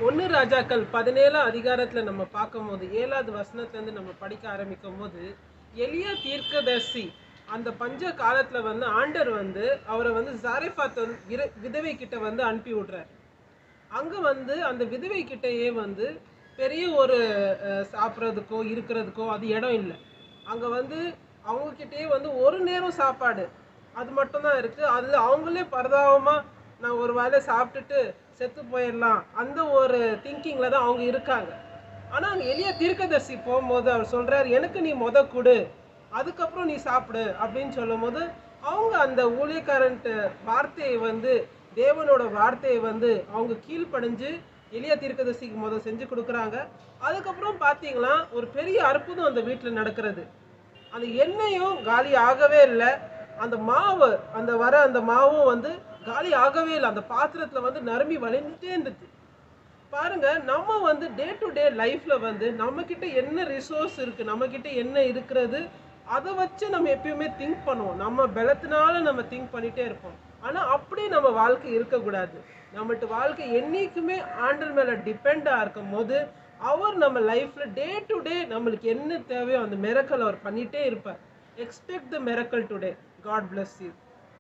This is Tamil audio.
ஒன்று ராஜாக்கள் 17 அதிகாரத்தில் நம்ம பார்க்கும்போது 7வது வசனத்துலேருந்து நம்ம படிக்க ஆரம்பிக்கும் போது எலியா தீர்க்கதரிசி அந்த பஞ்ச காலத்தில் வந்து ஆண்டர் வந்து அவரை வந்து சாரைஃபாத் விதவை கிட்ட வந்து அனுப்பி விடுறார். அங்கே வந்து அந்த விதவை கிட்டேயே வந்து பெரிய ஒரு சாப்பிட்றதுக்கோ இருக்கிறதுக்கோ அது இடம் இல்லை. அங்கே வந்து அவங்கக்கிட்டேயே வந்து ஒரு நேரம் சாப்பாடு அது மட்டும்தான் இருக்குது. அதில் அவங்களே பரிதாபமாக நான் ஒரு வேளை சாப்பிட்டுட்டு செத்து போயிடலாம் அந்த ஒரு திங்கிங்கில் தான் அவங்க இருக்காங்க. ஆனால் அங்கே எளிய தீர்க்கதரிசி போகும்போது அவர் சொல்கிறார், எனக்கு நீ கொடு, அதுக்கப்புறம் நீ சாப்பிடு அப்படின்னு சொல்லும் போது அவங்க அந்த ஊழியக்காரன்ட்டு வார்த்தையை வந்து தேவனோட வார்த்தையை வந்து அவங்க கீழ்ப்படிஞ்சு எளிய தீர்க்கதரிசிக்கு செஞ்சு கொடுக்குறாங்க. அதுக்கப்புறம் பார்த்தீங்கன்னா ஒரு பெரிய அற்புதம் அந்த வீட்டில் நடக்கிறது. அந்த எண்ணெயும் காலி ஆகவே இல்லை, அந்த மாவு அந்த மாவும் வந்து காலி ஆகவே இல்லை. அந்த பாத்திரத்தில் வந்து நரம்பி வளைஞ்சிட்டே இருந்துச்சு. பாருங்க, நம்ம வந்து டே டு டே லைஃப்ல வந்து நம்ம கிட்ட என்ன ரிசோர்ஸ் இருக்கு, நம்ம கிட்ட என்ன இருக்கிறது, அதை வச்சு நம்ம எப்பயுமே திங்க் பண்ணுவோம். நம்ம பலத்தினால நம்ம திங்க் பண்ணிட்டே இருப்போம். ஆனா அப்படி நம்ம வாழ்க்கை இருக்கக்கூடாது. நம்மகிட்ட வாழ்க்கை என்னைக்குமே ஆண்டர் மேல டிபெண்டா இருக்கும் போது அவர் நம்ம லைஃப்ல டே டு டே நம்மளுக்கு என்ன தேவையோ அந்த மிரக்கல் அவர் பண்ணிட்டே இருப்பார். Expect the miracle today. God bless you.